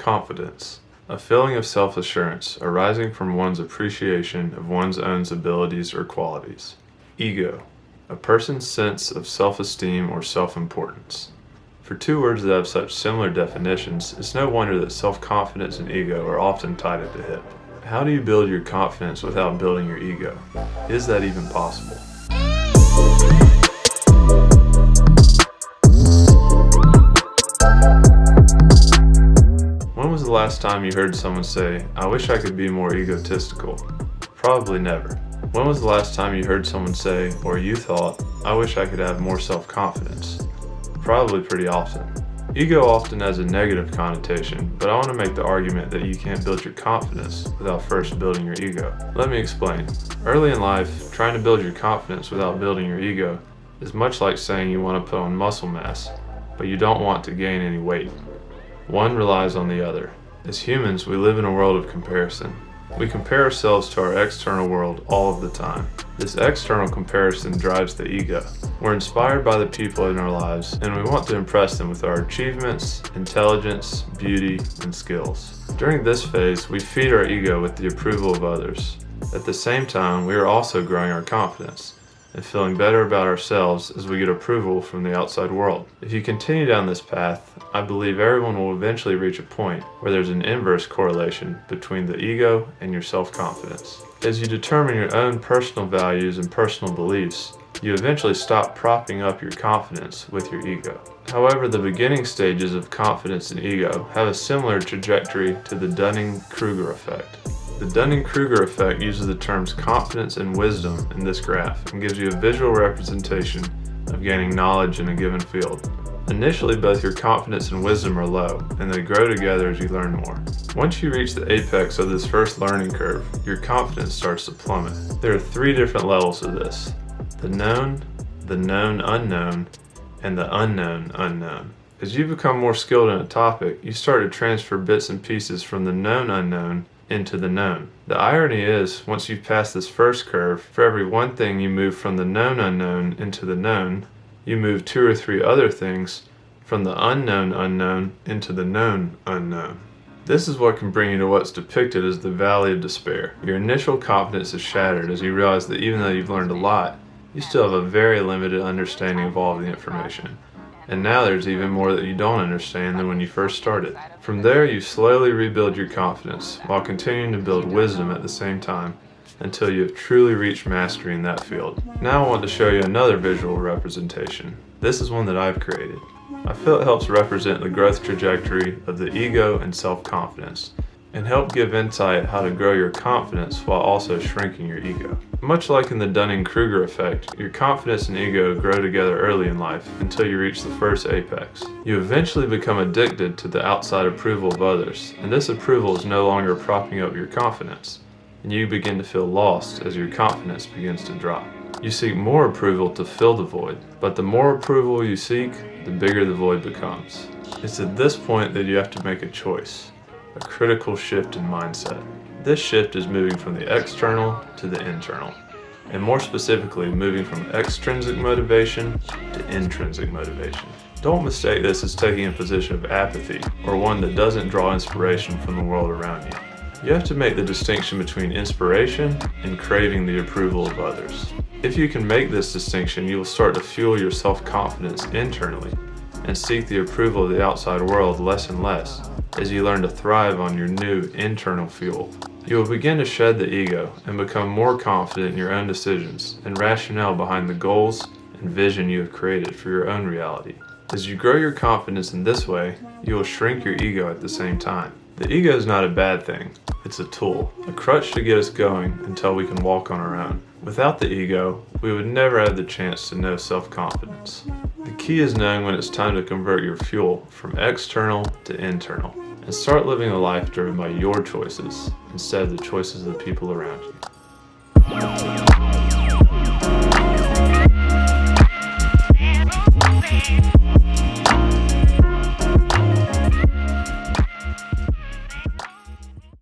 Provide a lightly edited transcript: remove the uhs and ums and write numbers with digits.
Confidence, a feeling of self-assurance arising from one's appreciation of one's own abilities or qualities. Ego, a person's sense of self-esteem or self-importance. For two words that have such similar definitions, it's no wonder that self-confidence and ego are often tied at the hip. How do you build your confidence without building your ego? Is that even possible? When was the last time you heard someone say, "I wish I could be more egotistical"? Probably never. When was the last time you heard someone say, or you thought, "I wish I could have more self-confidence"? Probably pretty often. Ego often has a negative connotation, but I want to make the argument that you can't build your confidence without first building your ego. Let me explain. Early in life, trying to build your confidence without building your ego is much like saying you want to put on muscle mass, but you don't want to gain any weight. One relies on the other. As humans, we live in a world of comparison. We compare ourselves to our external world all of the time. This external comparison drives the ego. We're inspired by the people in our lives, and we want to impress them with our achievements, intelligence, beauty, and skills. During this phase, we feed our ego with the approval of others. At the same time, we are also growing our confidence and feeling better about ourselves as we get approval from the outside world. If you continue down this path, I believe everyone will eventually reach a point where there's an inverse correlation between the ego and your self-confidence. As you determine your own personal values and personal beliefs, you eventually stop propping up your confidence with your ego. However, the beginning stages of confidence and ego have a similar trajectory to the Dunning-Kruger effect. The Dunning-Kruger effect uses the terms confidence and wisdom in this graph and gives you a visual representation of gaining knowledge in a given field. Initially, both your confidence and wisdom are low, and they grow together as you learn more. Once you reach the apex of this first learning curve, your confidence starts to plummet. There are three different levels of this: the known unknown, and the unknown unknown. As you become more skilled in a topic, you start to transfer bits and pieces from the known unknown into the known. The irony is, once you've passed this first curve, for every one thing you move from the known unknown into the known, you move two or three other things from the unknown unknown into the known unknown. This is what can bring you to what's depicted as the valley of despair. Your initial confidence is shattered as you realize that even though you've learned a lot, you still have a very limited understanding of all of the information. And now there's even more that you don't understand than when you first started. From there, you slowly rebuild your confidence while continuing to build wisdom at the same time until you have truly reached mastery in that field. Now I want to show you another visual representation. This is one that I've created. I feel it helps represent the growth trajectory of the ego and self-confidence, and help give insight how to grow your confidence while also shrinking your ego. Much like in the Dunning-Kruger effect, your confidence and ego grow together early in life until you reach the first apex. You eventually become addicted to the outside approval of others, and this approval is no longer propping up your confidence, and you begin to feel lost as your confidence begins to drop. You seek more approval to fill the void, but the more approval you seek, the bigger the void becomes. It's at this point that you have to make a choice. A critical shift in mindset. This shift is moving from the external to the internal, and more specifically, moving from extrinsic motivation to intrinsic motivation. Don't mistake this as taking a position of apathy or one that doesn't draw inspiration from the world around you. You have to make the distinction between inspiration and craving the approval of others. If you can make this distinction, you will start to fuel your self-confidence internally and seek the approval of the outside world less and less as you learn to thrive on your new internal fuel. You will begin to shed the ego and become more confident in your own decisions and rationale behind the goals and vision you have created for your own reality. As you grow your confidence in this way, you will shrink your ego at the same time. The ego is not a bad thing. It's a tool, a crutch to get us going until we can walk on our own. Without the ego, we would never have the chance to know self-confidence. The key is knowing when it's time to convert your fuel from external to internal and start living a life driven by your choices instead of the choices of the people around you.